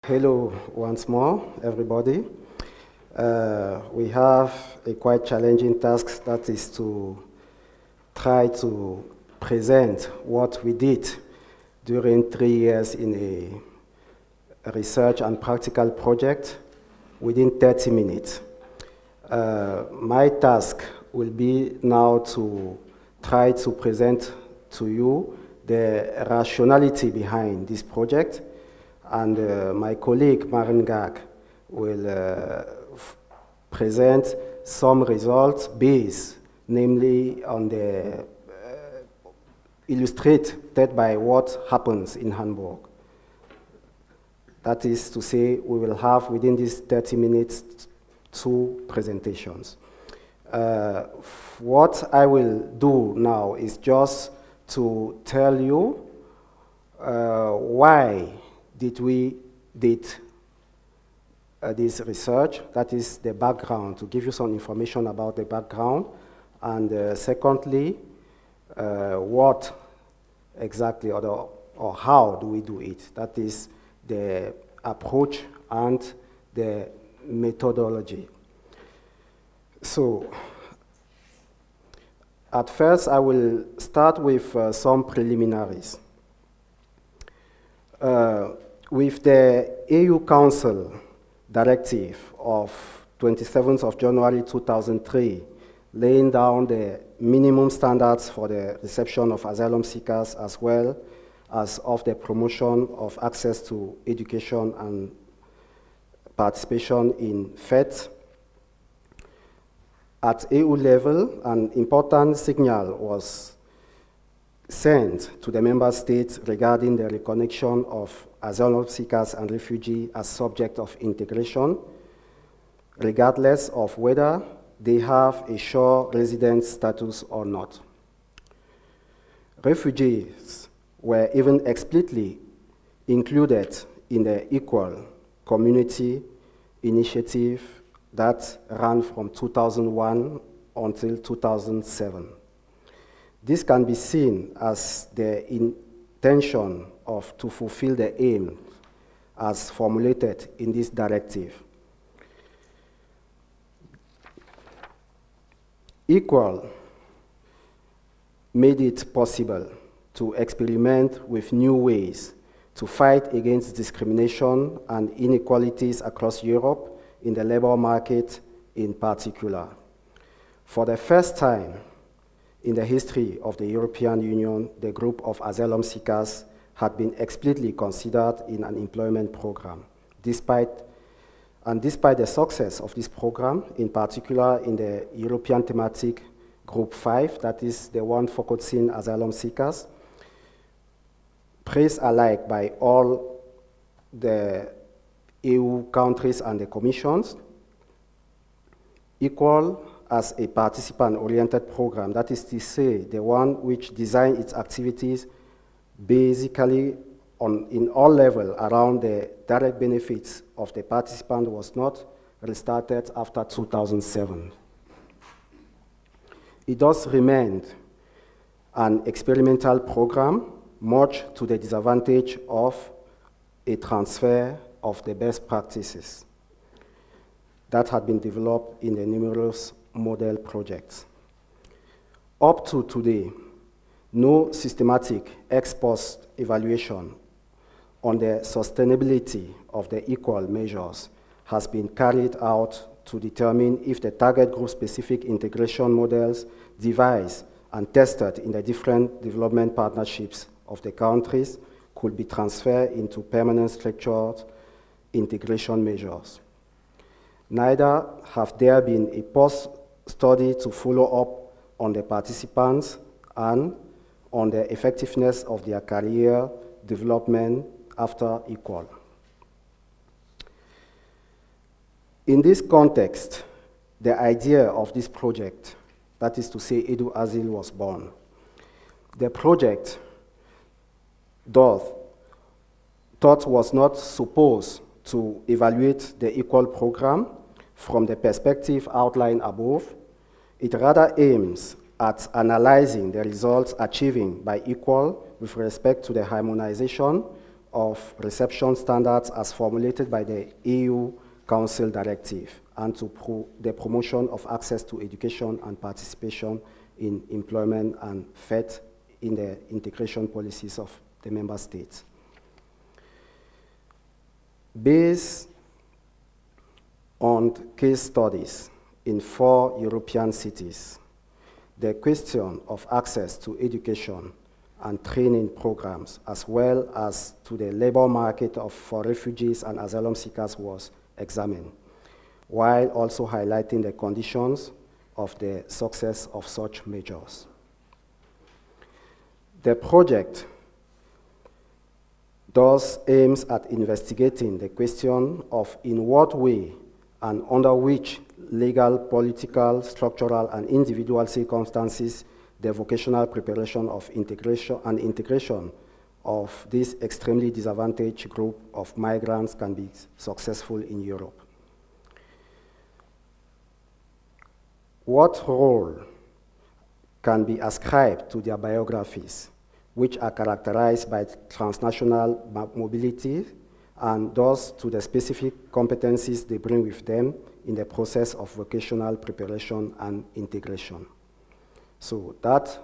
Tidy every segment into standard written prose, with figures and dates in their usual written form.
Hello once more, everybody. We have a quite challenging task, that is to try to present what we did during 3 years in a research and practical project within 30 minutes. My task will be now to try to present to you the rationality behind this project, and my colleague Maren Gag will present some results based namely on the illustrated by what happens in Hamburg. That is to say, we will have within these 30 minutes 2 presentations. What I will do now is just to tell you why did we did this research. That is the background, to give you some information about the background. And secondly, what exactly or how do we do it? That is the approach and the methodology. So, at first I will start with some preliminaries. With the EU Council Directive of 27th of January 2003, laying down the minimum standards for the reception of asylum seekers as well as of the promotion of access to education and participation in FET. At EU level, an important signal was sent to the member states regarding the reconnection of asylum seekers and refugees as subject of integration, regardless of whether they have a sure residence status or not. Refugees were even explicitly included in the Equal Community Initiative that ran from 2001 until 2007. This can be seen as the intention to fulfill the aim as formulated in this directive. Equal made it possible to experiment with new ways to fight against discrimination and inequalities across Europe, in the labor market in particular. For the first time in the history of the European Union, the group of asylum seekers had been explicitly considered in an employment program. Despite the success of this program, in particular in the European thematic group 5, that is the one focusing asylum seekers, praised alike by all the EU countries and the commissions, Equal as a participant-oriented program, that is to say, the one which designed its activities basically in all levels around the direct benefits of the participant, was not restarted after 2007. It thus remained an experimental program, much to the disadvantage of a transfer of the best practices that had been developed in the numerous model projects. Up to today, no systematic ex post evaluation on the sustainability of the Equal measures has been carried out to determine if the target group specific integration models devised and tested in the different development partnerships of the countries could be transferred into permanent structured integration measures. Neither have there been a post-study to follow up on the participants and on the effectiveness of their career development after Equal. In this context, the idea of this project, that is to say EduAsyl, was born. The project, thought was not supposed to evaluate the Equal program from the perspective outlined above. It rather aims at analyzing the results achieved by Equal with respect to the harmonization of reception standards as formulated by the EU Council Directive, and to the promotion of access to education and participation in employment and FET in the integration policies of the member states. Based on case studies in 4 European cities, the question of access to education and training programs, as well as to the labor market for refugees and asylum seekers, was examined, while also highlighting the conditions of the success of such measures. The project thus aims at investigating the question of in what way and under which legal, political, structural, and individual circumstances the vocational preparation of integration of this extremely disadvantaged group of migrants can be successful in Europe. What role can be ascribed to their biographies, which are characterized by transnational mobility, and thus to the specific competencies they bring with them in the process of vocational preparation and integration? So that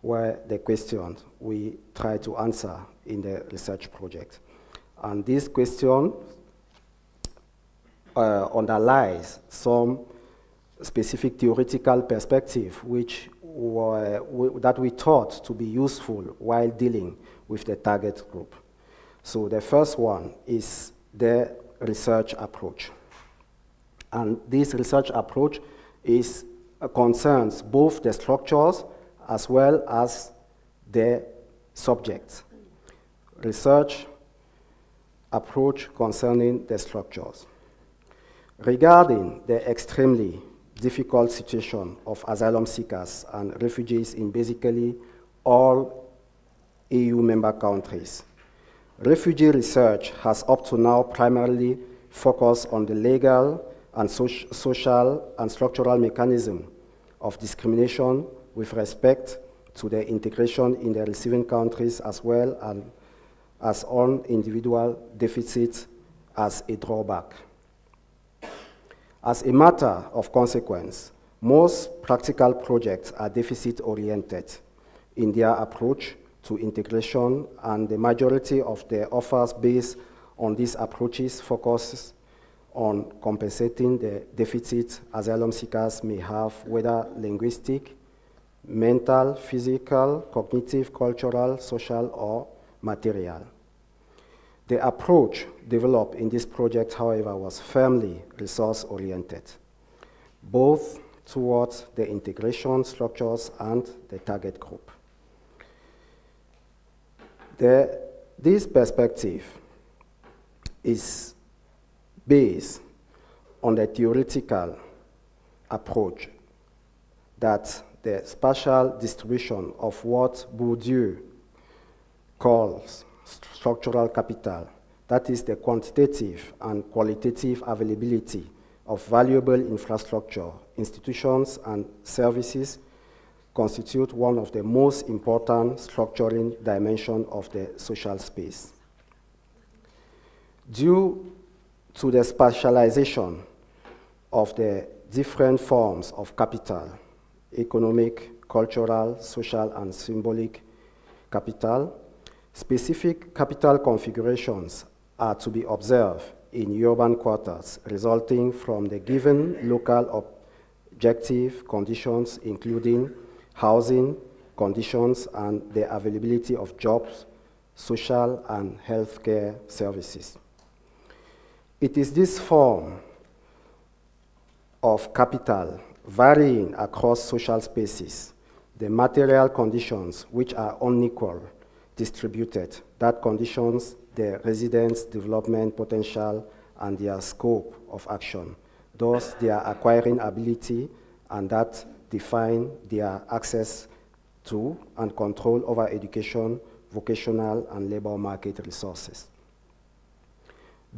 were the questions we try to answer in the research project. And this question underlies some specific theoretical perspective that we thought to be useful while dealing with the target group. So the first one is the research approach. And this research approach concerns both the structures as well as the subjects. Research approach concerning the structures. Regarding the extremely difficult situation of asylum seekers and refugees in basically all EU member countries, refugee research has up to now primarily focused on the legal and social and structural mechanism of discrimination with respect to the integration in the receiving countries, as well as on individual deficits as a drawback. As a matter of consequence, most practical projects are deficit-oriented in their approach to integration, and the majority of the offers based on these approaches focuses on compensating the deficits asylum seekers may have, whether linguistic, mental, physical, cognitive, cultural, social, or material. The approach developed in this project, however, was firmly resource-oriented, both towards the integration structures and the target group. This perspective is based on the theoretical approach that the spatial distribution of what Bourdieu calls structural capital, that is the quantitative and qualitative availability of valuable infrastructure, institutions, and services, constitute one of the most important structuring dimensions of the social space. Due to the spatialization of the different forms of capital, economic, cultural, social, and symbolic capital, specific capital configurations are to be observed in urban quarters, resulting from the given local objective conditions, including housing conditions and the availability of jobs, social and healthcare services. It is this form of capital varying across social spaces, the material conditions which are unequal distributed, that conditions the residents' development potential and their scope of action, thus their acquiring ability, and that define their access to and control over education, vocational, and labor market resources.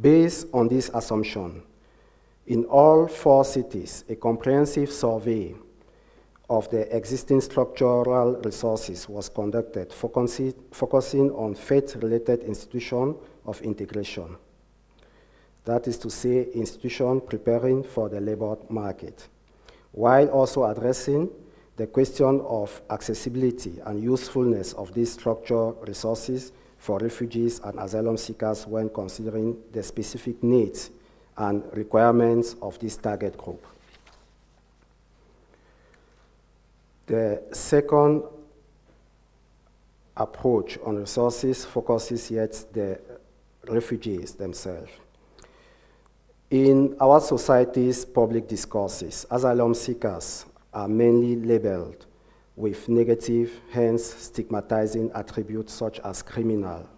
Based on this assumption, in all 4 cities, a comprehensive survey of the existing structural resources was conducted, focusing on faith-related institutions of integration. That is to say, institutions preparing for the labor market, while also addressing the question of accessibility and usefulness of these structural resources for refugees and asylum seekers when considering the specific needs and requirements of this target group. The second approach on resources focuses yet the refugees themselves. In our society's public discourses, asylum seekers are mainly labeled with negative, hence stigmatizing attributes such as criminal,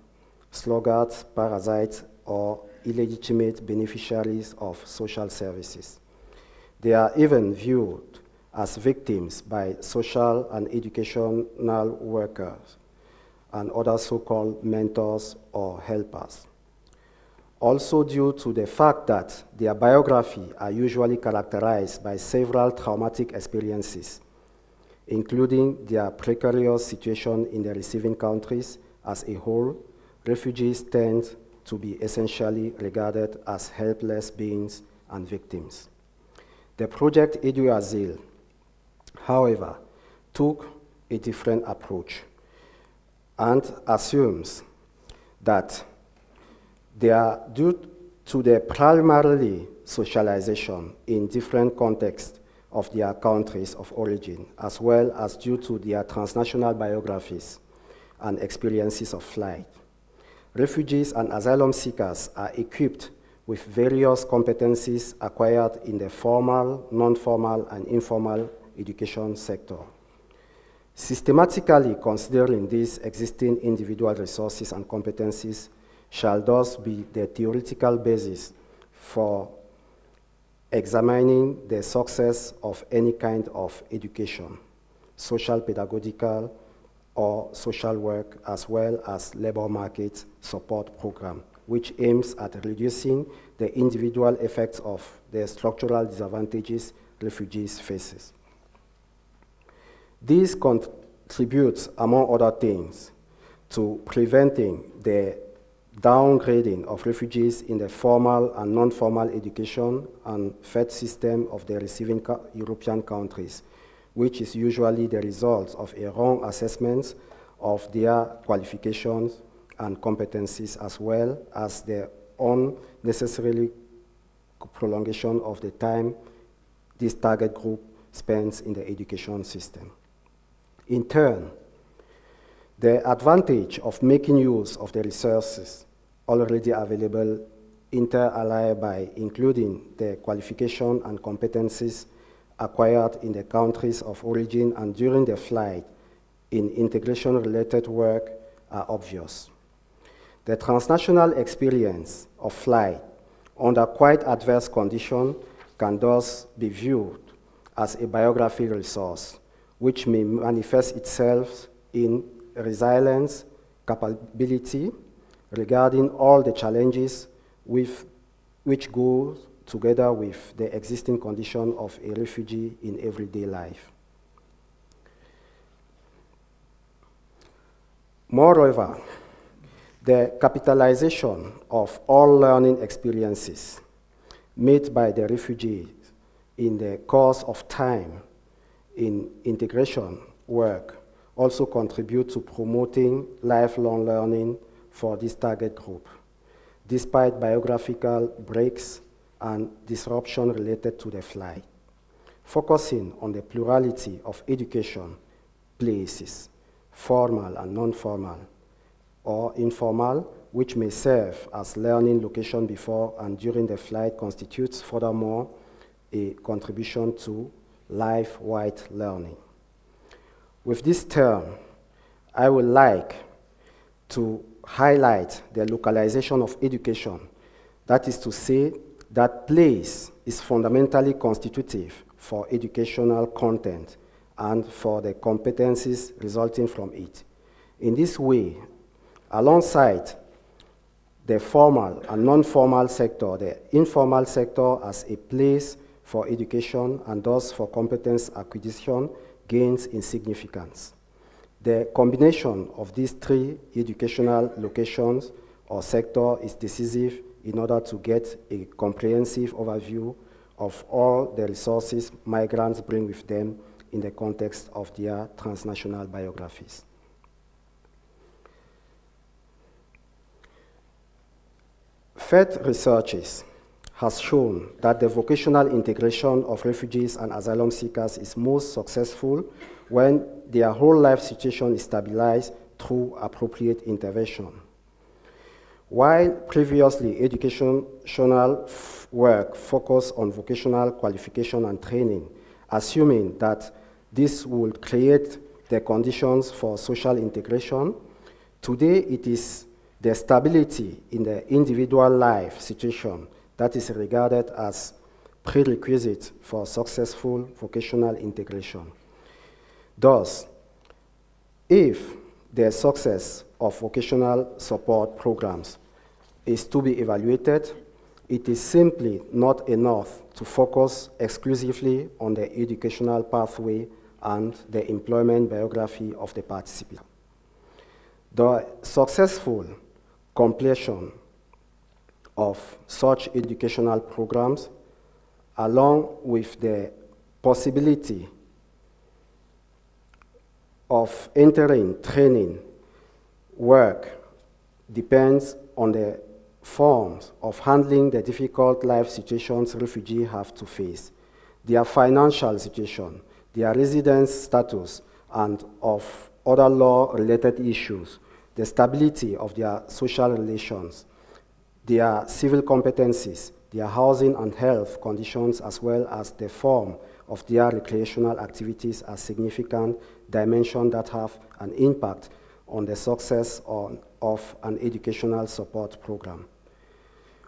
sluggards, parasites, or illegitimate beneficiaries of social services. They are even viewed as victims by social and educational workers and other so-called mentors or helpers. Also due to the fact that their biography are usually characterized by several traumatic experiences, including their precarious situation in the receiving countries as a whole, refugees tend to be essentially regarded as helpless beings and victims. The project EduAsyl, however, took a different approach and assumes that they are due to the primarily socialization in different contexts of their countries of origin, as well as due to their transnational biographies and experiences of flight. Refugees and asylum seekers are equipped with various competencies acquired in the formal, non-formal, and informal education sector. Systematically considering these existing individual resources and competencies shall thus be the theoretical basis for examining the success of any kind of education, social, pedagogical, or social work, as well as labor market support program, which aims at reducing the individual effects of the structural disadvantages refugees faces. This contributes, among other things, to preventing the downgrading of refugees in the formal and non-formal education and faith system of the receiving European countries, which is usually the result of a wrong assessment of their qualifications and competencies, as well as the unnecessarily prolongation of the time this target group spends in the education system. In turn, the advantage of making use of the resources already available inter alia by including the qualification and competencies acquired in the countries of origin and during the flight in integration-related work are obvious. The transnational experience of flight under quite adverse conditions can thus be viewed as a biography resource, which may manifest itself in resilience, capability, regarding all the challenges which go together with the existing condition of a refugee in everyday life. Moreover, the capitalization of all learning experiences made by the refugees in the course of time in integration work also contribute to promoting lifelong learning for this target group, despite biographical breaks and disruption related to the flight. Focusing on the plurality of education places, formal and non-formal, or informal, which may serve as learning location before and during the flight, constitutes furthermore a contribution to life-wide learning. With this term, I would like to highlight the localization of education. That is to say, that place is fundamentally constitutive for educational content and for the competencies resulting from it. In this way, alongside the formal and non-formal sector, the informal sector as a place for education and thus for competence acquisition gains in significance. The combination of these three educational locations or sector is decisive in order to get a comprehensive overview of all the resources migrants bring with them in the context of their transnational biographies. FED researches has shown that the vocational integration of refugees and asylum seekers is most successful when their whole life situation is stabilized through appropriate intervention. While previously educational work focused on vocational qualification and training, assuming that this would create the conditions for social integration, today it is the stability in the individual life situation that is regarded as prerequisite for successful vocational integration. Thus, if the success of vocational support programs is to be evaluated, it is simply not enough to focus exclusively on the educational pathway and the employment biography of the participant. The successful completion of such educational programs, along with the possibility of entering training work, depends on the forms of handling the difficult life situations refugees have to face, their financial situation, their residence status, and of other law-related issues, the stability of their social relations, their civil competencies, their housing and health conditions, as well as the form of their recreational activities are significant dimensions that have an impact on the success of an educational support program.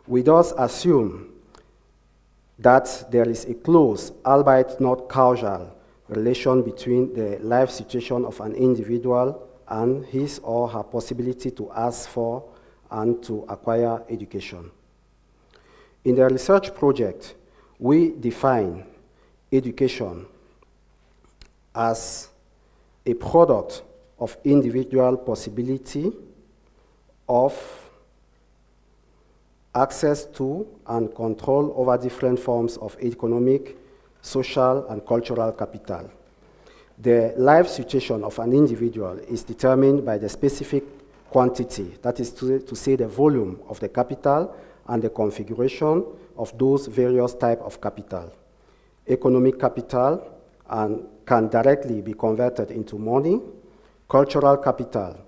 We thus assume that there is a close, albeit not causal, relation between the life situation of an individual and his or her possibility to ask for and to acquire education. In the research project, we define education as a product of individual possibility of access to and control over different forms of economic, social, and cultural capital. The life situation of an individual is determined by the specific quantity, that is to say the volume of the capital and the configuration of those various types of capital. Economic capital can directly be converted into money. Cultural capital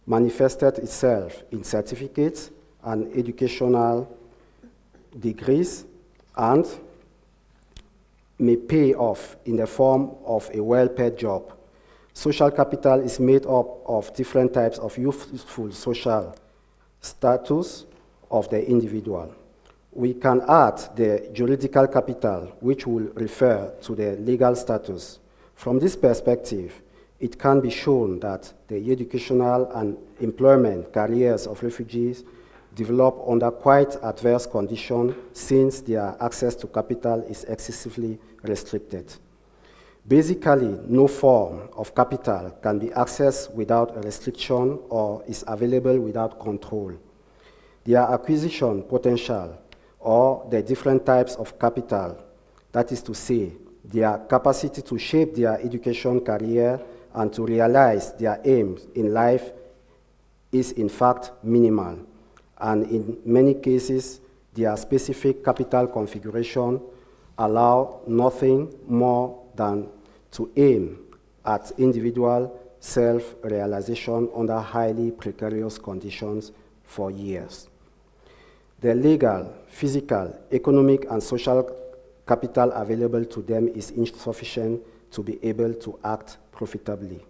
manifested itself in certificates and educational degrees and may pay off in the form of a well-paid job. Social capital is made up of different types of useful social status of the individual. We can add the juridical capital, which will refer to the legal status. From this perspective, it can be shown that the educational and employment careers of refugees develop under quite adverse conditions since their access to capital is excessively restricted. Basically, no form of capital can be accessed without a restriction or is available without control. Their acquisition potential or the different types of capital, that is to say, their capacity to shape their education career and to realize their aims in life is in fact minimal. And in many cases, their specific capital configuration allow nothing more than to aim at individual self-realization under highly precarious conditions for years. The legal, physical, economic, and social capital available to them is insufficient to be able to act profitably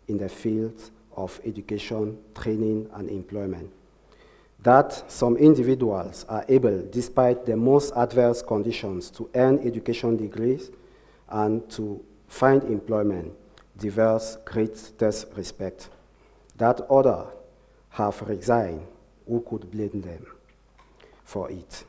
in the fields of education, training, and employment. That some individuals are able, despite the most adverse conditions, to earn education degrees and to find employment deserves greatest respect. That others have resigned, who could blame them for it?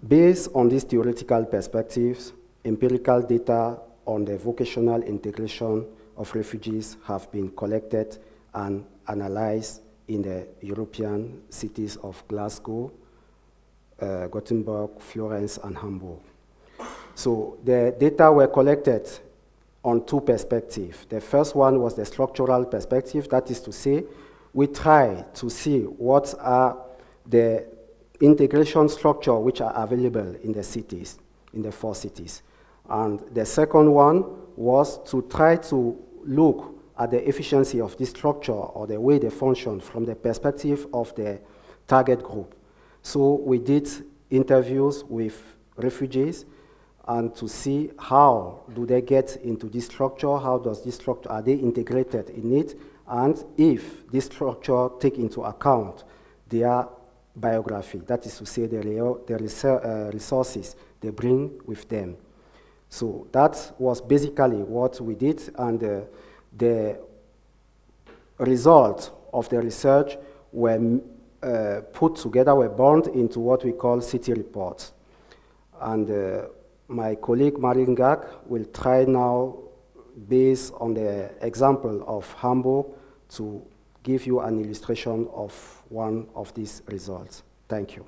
Based on these theoretical perspectives, empirical data on the vocational integration of refugees have been collected and analyzed in the European cities of Glasgow, Gothenburg, Florens, and Hamburg. So the data were collected on two perspectives. The first one was the structural perspective, that is to say, we try to see what are the integration structure which are available in the cities, in the 4 cities. And the second one was to try to look at the efficiency of this structure or the way they function from the perspective of the target group. So we did interviews with refugees and to see how do they get into this structure, how does this structure, are they integrated in it, and if this structure take into account their biography, that is to say the resources they bring with them. So that was basically what we did, and the results of the research were put together, were bound into what we call city reports. And my colleague Maringak will try now, based on the example of Hamburg, to give you an illustration of one of these results. Thank you.